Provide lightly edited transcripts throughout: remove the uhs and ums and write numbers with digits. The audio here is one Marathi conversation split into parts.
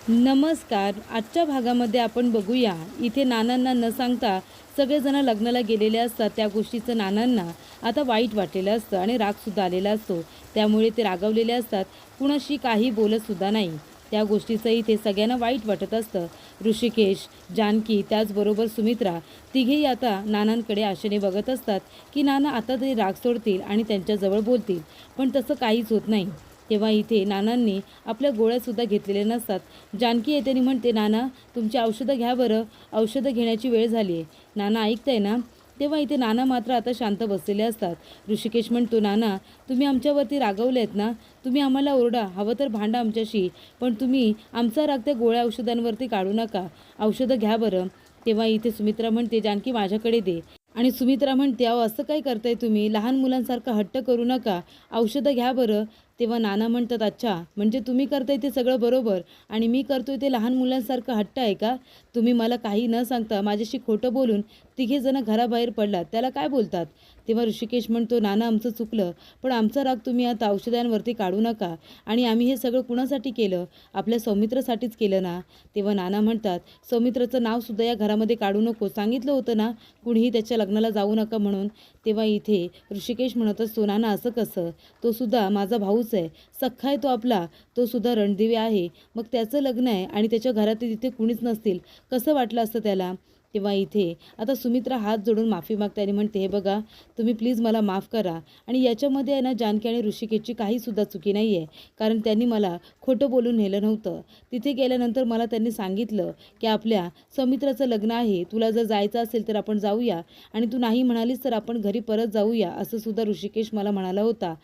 नमस्कार. आजच्या भागामध्ये आपण बघूया, इथे नानांना न सांगता सगळेजण लग्नाला गेलेले असतात. त्या गोष्टीचं नानांना आता वाईट वाटलेलं असतं आणि रागसुद्धा आलेला असतो. त्यामुळे ते रागावलेले असतात. कुणाशी काही बोलतसुद्धा नाही. त्या गोष्टीचं इथे सगळ्यांना वाईट वाटत असतं. ऋषिकेश, जानकी त्याचबरोबर सुमित्रा तिघेही आता नानांकडे आशेने बघत असतात की नाना आता तरी राग सोडतील आणि त्यांच्याजवळ बोलतील. पण तसं काहीच होत नाही. तेव्हा इथे नानांनी आपल्या गोळ्यासुद्धा घेतलेल्या नसतात. जानकी येते आणि म्हणते, नाना तुमची औषधं घ्या बरं, औषधं घेण्याची वेळ झाली आहे. नाना ऐकताय ना? तेव्हा इथे नाना मात्र आता शांत बसलेले असतात. ऋषिकेश म्हणतो, नाना तुम्ही आमच्यावरती रागवले आहेत ना, तुम्ही आम्हाला ओरडा, हवं तर भांडा आमच्याशी, पण तुम्ही आमचा राग त्या गोळ्या औषधांवरती काढू नका, औषधं घ्या बरं. तेव्हा इथे सुमित्रा म्हणते, जानकी माझ्याकडे दे. आणि सुमित्रा म्हणते, अहो असं काय करताय तुम्ही, लहान मुलांसारखं हट्ट करू नका, औषधं घ्या बरं. तेव्हा नाना म्हणतात, अच्छा म्हणजे तुम्ही करताय ते सगळं बरोबर आणि मी करतोय ते लहान मुलांसारखं हट्ट आहे का? तुम्ही मला काही न सांगता माझ्याशी खोटं बोलून तिघेजणं घराबाहेर पडलात, त्याला काय बोलतात? तेव्हा ऋषिकेश म्हणतो, नाना आमचं चुकलं, पण आमचा राग तुम्ही आता औषधांवरती काढू नका. आणि आम्ही हे सगळं कुणासाठी केलं? आपल्या सौमित्रसाठीच केलं ना. तेव्हा नाना म्हणतात, सौमित्रचं नावसुद्धा या घरामध्ये काढू नको, सांगितलं होतं ना कुणीही त्याच्या लग्नाला जाऊ नका म्हणून. तेव्हा इथे ऋषिकेश म्हणत असतो, नाना असं कसं, तो सुद्धा माझा भाऊच आहे, सख्खा आहे तो आपला, तो सुद्धा रणदिवे आहे. मग त्याचं लग्न आहे आणि त्याच्या घरात तिथे कुणीच नसतील, कसं वाटलं असतं त्याला? तेव्हा इथे आता सुमित्रा हात जोडून माफी मागते आणि म्हणते, हे बघा तुम्ही प्लीज मला माफ करा. आणि याच्यामध्ये आहे ना जानकी आणि ऋषिकेशची काहीसुद्धा चुकी नाही आहे, कारण त्यांनी मला खोटं बोलून नेलं नव्हतं. तिथे गेल्यानंतर मला त्यांनी सांगितलं की आपल्या सौमित्राचं लग्न आहे, तुला जर जायचं असेल तर आपण जाऊया, आणि तू नाही म्हणालीस तर आपण घरी परत जाऊया, असं सुद्धा ऋषिकेश मला म्हणाला होता.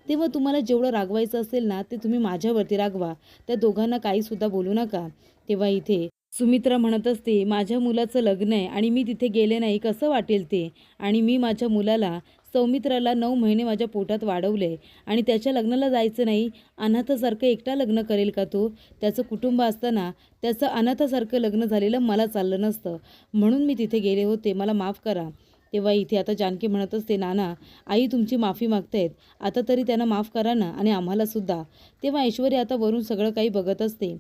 तेव्हा तुम्हाला जेवढं रागवायचं असेल ना ते तुम्ही माझ्यावरती रागवा, त्या दोघांना काहीसुद्धा बोलू नका. तेव्हा इथे सुमित्रा म्हणत असते, माझ्या मुलाचं लग्न आहे आणि मी तिथे गेले नाही, कसं वाटेल ते? आणि मी माझ्या मुलाला सौमित्राला 9 महिने माझ्या पोटात वाढवले आणि त्याच्या लग्नाला जायचं नाही, अनाथासारखं एकटा लग्न करेल का तो? त्याचं कुटुंब असताना त्याचं अनाथासारखं लग्न झालेलं मला चाललं नसतं, म्हणून मी तिथे गेले होते, मला माफ करा. तेव्हा इथे आता जानकी म्हणत असते, नाना आई तुमची माफी मागतायत, आता तरी त्यांना माफ करा ना आणि आम्हालासुद्धा. तेव्हा ऐश्वर्या आता वरून सगळं काही बघत असते.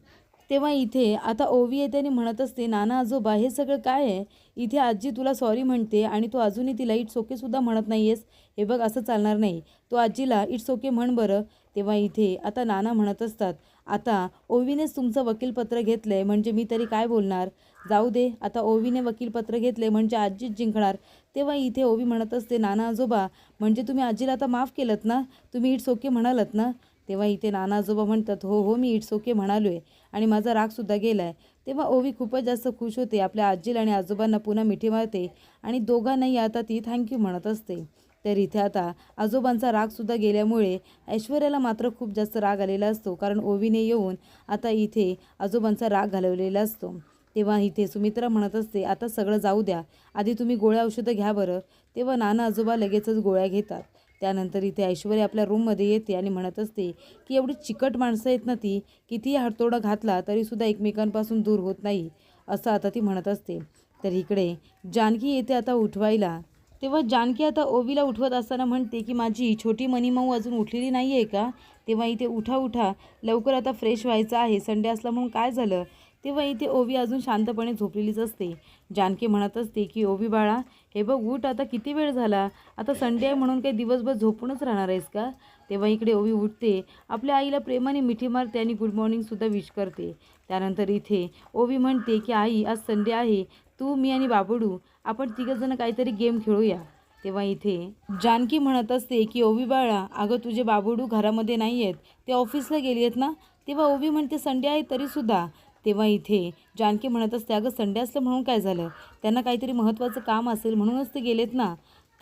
तेव्हा इथे आता ओवी येते आणि म्हणत असते, नाना आजोबा हे सगळं काय आहे? इथे आजी तुला सॉरी म्हणते आणि तू अजूनही तिला इट्स ओकेसुद्धा म्हणत नाही आहेस. हे बघ असं चालणार नाही, तू आजीला इट्स ओके म्हण बरं. तेव्हा इथे आता नाना म्हणत असतात, आता ओवीनेच तुमचं वकीलपत्र घेतलं आहे म्हणजे मी तरी काय बोलणार? जाऊ दे, आता ओवीने वकीलपत्र घेतले म्हणजे आजीच जिंकणार. तेव्हा इथे ओवी म्हणत असते, नाना आजोबा म्हणजे तुम्ही आजीला आता माफ केलं ना, तुम्ही इट्स ओके म्हणालात ना. तेव्हा इथे नाना आजोबा म्हणतात, हो हो मी इट्स ओके म्हणालो आहे आणि माझा रागसुद्धा गेला आहे. तेव्हा ओवी खूपच जास्त खुश होते, आपल्या आजीला आणि आजोबांना पुन्हा मिठी मारते आणि दोघांनाही आता ती थँक्यू म्हणत असते. तर इथे आता आजोबांचा रागसुद्धा गेल्यामुळे ऐश्वर्याला मात्र खूप जास्त राग आलेला असतो, कारण ओवीने येऊन आता इथे आजोबांचा राग घालवलेला असतो. तेव्हा इथे सुमित्रा म्हणत असते, आता सगळं जाऊ द्या, आधी तुम्ही गोळ्या औषधं घ्या बरं. तेव्हा नाना आजोबा लगेचच गोळ्या घेतात. त्यानंतर इथे ऐश्वर्या आपल्या रूममध्ये येते आणि म्हणत असते की एवढी चिकट माणसं आहेत ना, ती कितीही हातोडा घातला तरीसुद्धा एकमेकांपासून दूर होत नाही, असं आता ती म्हणत असते. तर इकडे जानकी येते आता उठवायला. तेव्हा जानकी आता ओवीला उठवत असताना म्हणते की माझी छोटी मनीमाऊ अजून उठलेली नाही आहे का? तेव्हा इथे उठा उठा, लवकर आता फ्रेश व्हायचं आहे, संडे असला म्हणून काय झालं? तेव्हा इथे ओवी अजून शांतपणे झोपलेलीच असते. जानकी म्हणत असते की ओवी बाळा, हे बघ उठ, आता किती वेळ झाला, आता संडे आहे म्हणून काही दिवसभर झोपूनच राहणार आहेस का? तेव्हा इकडे ओवी उठते, आपल्या आईला प्रेमाने मिठी मारते आणि गुड मॉर्निंगसुद्धा विश करते. त्यानंतर इथे ओवी म्हणते की आई आज संडे आहे, तू मी आणि बाबडू आपण तिघंजणं काहीतरी गेम खेळूया. तेव्हा इथे जानकी म्हणत असते की ओवी बाळा, अगं तुझे बाबडू घरामध्ये नाही आहेत, ते ऑफिसला गेली आहेत ना. तेव्हा ओवी म्हणते संडे आहे तरीसुद्धा. तेव्हा इथे जानकी म्हणत असते, अगं संडे असलं म्हणून काय झालं, त्यांना काहीतरी महत्त्वाचं काम असेल म्हणूनच ते गेलेत ना.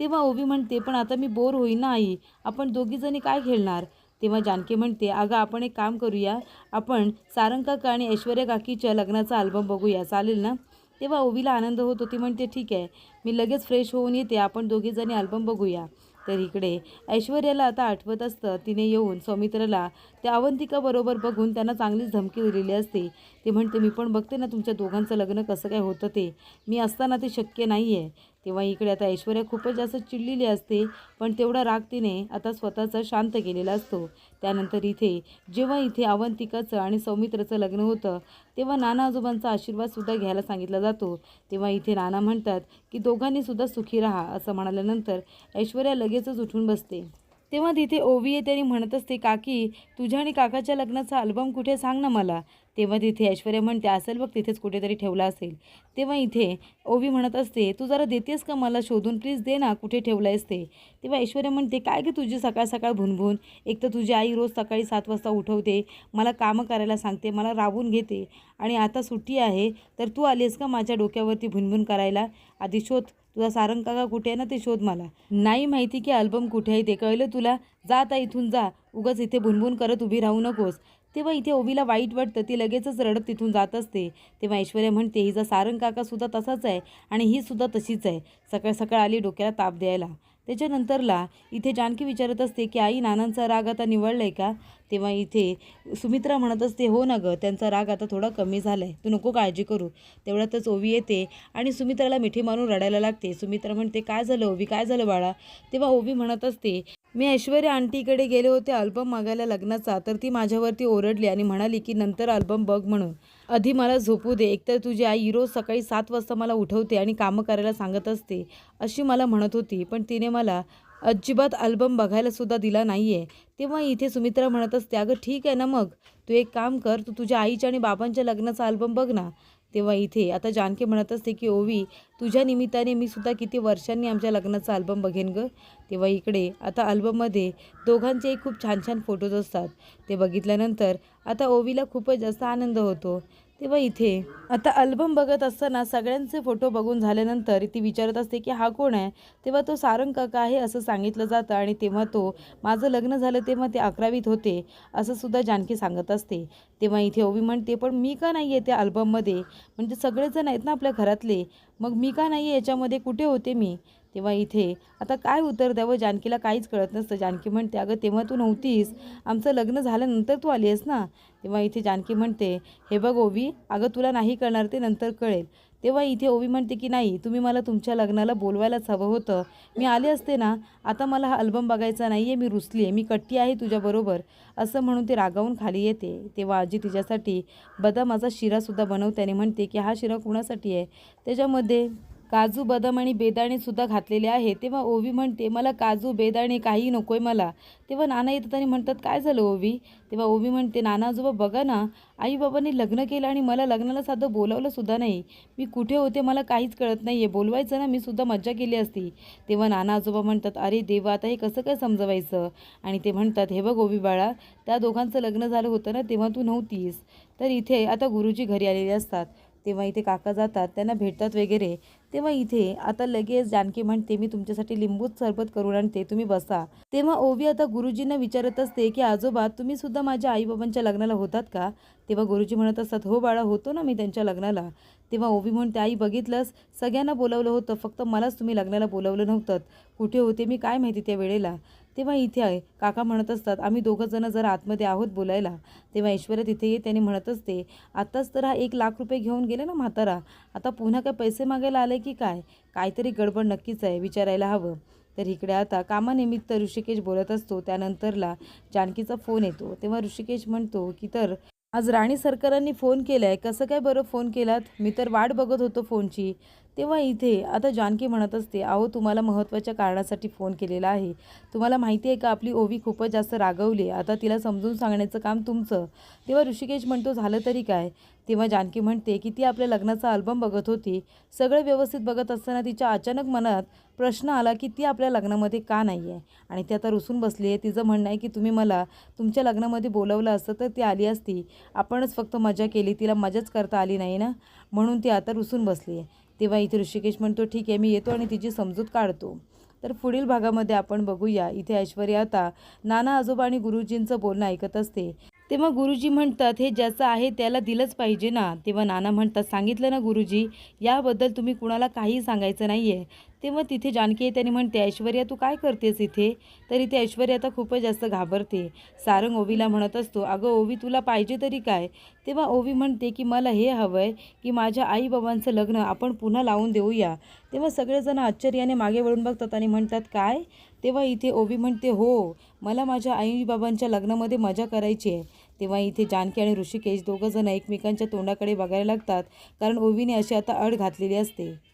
तेव्हा ओवी म्हणते, पण आता मी बोर होईन ना आई, आपण दोघीजणी काय खेळणार? तेव्हा जानकी म्हणते, अगं आपण एक काम करूया, आपण सारंग काका आणि ऐश्वर्या काकीच्या लग्नाचा अल्बम बघूया, चालेल ना? तेव्हा ओवीला आनंद होतो, ती म्हणते ठीक आहे, मी लगेच फ्रेश होऊन येते, आपण दोघीजणी अल्बम बघूया. तर इकडे ऐश्वर्याला आता आठवत असतं, तिने येऊन सौमित्राला त्या अवंतिकाबरोबर बघून त्यांना चांगलीच धमकी दिलेली असते. ती म्हणते, मी पण बघते ना तुमच्या दोघांचं लग्न कसं काय होतं ते, मी असताना ते शक्य नाही आहे. तेव्हा इकडे आता ऐश्वर्या खूपच जास्त चिडलेली असते, पण तेवढा राग तिने आता स्वतःचा शांत केलेला असतो. त्यानंतर इथे जेव्हा इथे अवंतिकाचं आणि सौमित्रचं लग्न होतं तेव्हा नाना आजोबांचा आशीर्वादसुद्धा घ्यायला सांगितला जातो. तेव्हा इथे नाना म्हणतात की दोघांनीसुद्धा सुखी राहा असं म्हणाल्यानंतर ऐश्वर्या लगेचच उठून बसते. तेव्हा तिथे ओवी येते आणि म्हणत असते, काकी तुझ्या आणि काकाच्या लग्नाचा अल्बम कुठे सांग ना मला. तेव्हा तिथे ऐश्वर्या म्हणते, असेल बघ तिथेच कुठेतरी ठेवला असेल. तेव्हा इथे ओवी म्हणत असते, तू जरा देतेस का मला शोधून, प्लीज दे ना, कुठे ठेवलं आहेस ते. तेव्हा ऐश्वर्या म्हणते, काय की तुझी सकाळ सकाळ भुनभुन, एक तर तुझी आई रोज सकाळी 7 वाजता उठवते, मला कामं करायला सांगते, मला राबवून घेते आणि आता सुट्टी आहे तर तू आलीस का माझ्या डोक्यावरती भुनभुन करायला. आधी शोध, तुझा सारंग काका कुठे आहे ना ते शोध. मला नाही माहिती की अल्बम कुठे आहे ते, कळलं तुला. जा आता इथून जा, उगाच इथे भुनभुन करत उभी राहू नकोस. तेव्हा इथे ओवीला वाईट वाटतं, ती लगेचच रडत तिथून जात असते. तेव्हा ऐश्वर्या म्हणते, हिचा सारंग काकासुद्धा तसाच आहे आणि ही सुद्धा तशीच आहे, सकाळ सकाळ आली डोक्याला ताप द्यायला. त्याच्यानंतरला इथे जानकी विचारत असते की आई नानांचा राग आता निवळला आहे का. तेव्हा इथे सुमित्रा म्हणत असते, हो ना गं, त्यांचा राग आता थोडा कमी झाला आहे, तू नको काळजी करू. तेवढ्यातच ओवी येते आणि सुमित्राला मिठी मारून रडायला लागते. सुमित्रा म्हणते, काय झालं ओवी, काय झालं बाळा. तेव्हा ओवी म्हणत असते, मी ऐश्वर्या आंटीकडे गेले होते अल्बम मागायला लग्नाचा, तर ती माझ्यावरती ओरडली आणि म्हणाली की नंतर अल्बम बघ म्हणून, आधी मला झोपू दे. एकतर तुझी आई रोज सकाळी 7 वाजता मला उठवते आणि कामं करायला सांगत असते अशी मला म्हणत होती, पण तिने मला अजिबात अल्बम बघायला सुद्धा दिला नाही आहे. तेव्हा इथे सुमित्रा म्हणत असते, अगं ठीक आहे ना, मग तू एक काम कर, तू तुझ्या आईच्या आणि बाबांच्या लग्नाचा अल्बम बघ ना. तेव्हा इथे आता जानकी म्हणत असते की ओवी, तुझ्या निमित्ताने मी सुद्धा किती वर्षांनी आमच्या लग्नाचा अल्बम बघेन गं. तेव्हा इकडे आता अल्बममध्ये दोघांचेही खूप छान छान फोटोज असतात. ते बघितल्यानंतर आता ओवीला खूपच जास्त आनंद होतो. तेव्हा इथे आता अल्बम बघत असताना सगळ्यांचे फोटो बघून झाल्यानंतर ती विचारत असते की हा कोण आहे. तेव्हा तो सारंग काका आहे असं सांगितलं जातं आणि तेव्हा तो माझं लग्न झालं तेव्हा ते 11वीत होते असं सुद्धा जानकी सांगत असते. तेव्हा इथे ओवी म्हणते, पण मी का नाही आहे त्या अल्बममध्ये, म्हणजे सगळेजण आहेत ना आपल्या घरातले, मग मी का नाही आहे याच्यामध्ये, कुठे होते मी. तेव्हा इथे आता काय उत्तर द्यावं, जानकीला काहीच कळत नसतं. जानकी म्हणते, अगं तेव्हा तू नव्हतीस, आमचं लग्न झाल्यानंतर तू आली आहेस ना. तेव्हा इथे जानकी म्हणते, हे बघ ओवी, अगं तुला नाही कळणार, ते नंतर कळेल. तेव्हा इथे ओवी म्हणते की नाही, तुम्ही मला तुमच्या लग्नाला बोलवायलाच हवं होतं, मी आले असते ना. आता मला हा अल्बम बघायचा नाही आहे, मी रुसली आहे, मी कट्टी आहे तुझ्याबरोबर असं म्हणून ती रागावून खाली येते. तेव्हा आजी तिच्यासाठी बदामाचा शिरासुद्धा बनवते आणि म्हणते की हा शिरा कुणासाठी आहे, त्याच्यामध्ये काजू बदाम आणि बेदाणेसुद्धा घातलेले आहे. तेव्हा ओवी म्हणते, मला काजू बेदाणे काही नको आहे मला. तेव्हा नाना येतात आणि म्हणतात, काय झालं ओवी. तेव्हा ओवी म्हणते, नाना आजोबा बघा ना, आईबाबांनी लग्न केलं आणि मला लग्नाला साधं बोलावलंसुद्धा नाही, मी कुठे होते मला काहीच कळत नाही आहे, बोलवायचं ना, मी सुद्धा मज्जा केली असती. तेव्हा नाना आजोबा म्हणतात, अरे देवा, आता हे कसं काय समजवायचं. आणि ते म्हणतात, हे बघ ओवी बाळा, त्या दोघांचं लग्न झालं होतं ना तेव्हा तू नव्हतीस. तर इथे आता गुरुजी घरी आलेले असतात. तेव्हा इथे काका जातात, त्यांना भेटतात वगैरे. तेव्हा इथे आता लगेच जानकी म्हणते, मी तुमच्यासाठी लिंबूच सरबत करून आणते, तुम्ही बसा. तेव्हा ओवी आता गुरुजींना विचारत असते की आजोबा, तुम्ही सुद्धा माझ्या आईबाबांच्या लग्नाला होतात का. तेव्हा गुरुजी म्हणत असतात, हो बाळा, होतो ना मी त्यांच्या लग्नाला. तेव्हा ओवी म्हणते, आई बघितलंस, सगळ्यांना बोलावलं होतं, फक्त मलाच तुम्ही लग्नाला बोलावलं नव्हतं, कुठे होते मी काय माहिती त्या वेळेला. तेव्हा इथे काका म्हणत असतात, आम्ही दोघंजणं जरा आतमध्ये आहोत बोलायला. तेव्हा ऐश्वर्या तिथे येते आणि म्हणत असते, आत्ताच तर हा 1,00,000 रुपये घेऊन गेला ना म्हातारा, आता पुन्हा काय पैसे मागायला आले की काय, काहीतरी गडबड नक्कीच आहे, विचारायला हवं. तर इकडे आता कामानिमित्त ऋषिकेश बोलत असतो. त्यानंतरला जानकीचा फोन येतो. तेव्हा ऋषिकेश म्हणतो की तर आज राणी सरकारांनी फोन केला आहे, कसं काय बरं फोन केलात, मी तर वाट बघत होतो फोनची. तेव्हा इथे आता जानकी म्हणत असते, अहो तुम्हाला महत्त्वाच्या कारणासाठी फोन केलेला आहे, तुम्हाला माहिती आहे का, आपली ओवी खूपच जास्त रागवली, आता तिला समजून सांगण्याचं काम तुमचं. तेव्हा ऋषिकेश म्हणतो, झालं तरी काय. तेव्हा जानकी म्हणते की ती आपल्या लग्नाचा अल्बम बघत होती, सगळं व्यवस्थित बघत असताना तिच्या अचानक मनात प्रश्न आला की ती आपल्या लग्नामध्ये का नाही आहे, आणि ती आता रुसून बसली आहे. तिचं म्हणणं आहे की तुम्ही मला तुमच्या लग्नामध्ये बोलावलं असतं तर ती आली असती, आपणच फक्त मजा केली, तिला मजाच करता आली नाही ना, म्हणून ती आता रुसून बसली आहे. तेव्हा इथे ऋषिकेश म्हणतो, ठीक आहे, मी येतो आणि तिची समजूत काढतो. तर पुढील भागामध्ये आपण बघूया, इथे ऐश्वर्या आता नाना आजोबा आणि गुरुजींचं बोलणं ऐकत असते. तेव्हा गुरुजी म्हणतात, हे ज्याचं आहे त्याला दिलंच पाहिजे ना. तेव्हा नाना म्हणतात, सांगितलं ना गुरुजी, याबद्दल तुम्ही कुणाला काही सांगायचं नाही आहे. तेव्हा तिथे जानकी येते आणि म्हणते, ऐश्वर्या तू काय करतेस इथे? तर इथे ऐश्वर्या आता खूपच जास्त घाबरते. सारंग ओवीला म्हणत असतो, अगं ओवी तुला पाहिजे तरी काय? तेव्हा ओवी म्हणते की मला हे हवं आहे की माझ्या आईबाबांचं लग्न आपण पुन्हा लावून देऊया. तेव्हा सगळेजण आश्चर्याने मागे वळून बघतात आणि म्हणतात काय? तेव्हा इथे ओवी म्हणते, हो मला माझ्या आईबाबांच्या लग्नामध्ये मजा करायची आहे. तेव्हा इथे जानकी आणि ऋषिकेश दोघंजण एकमेकांच्या तोंडाकडे बघायला लागतात, कारण ओवीने अशी आता अट घातलेली असते.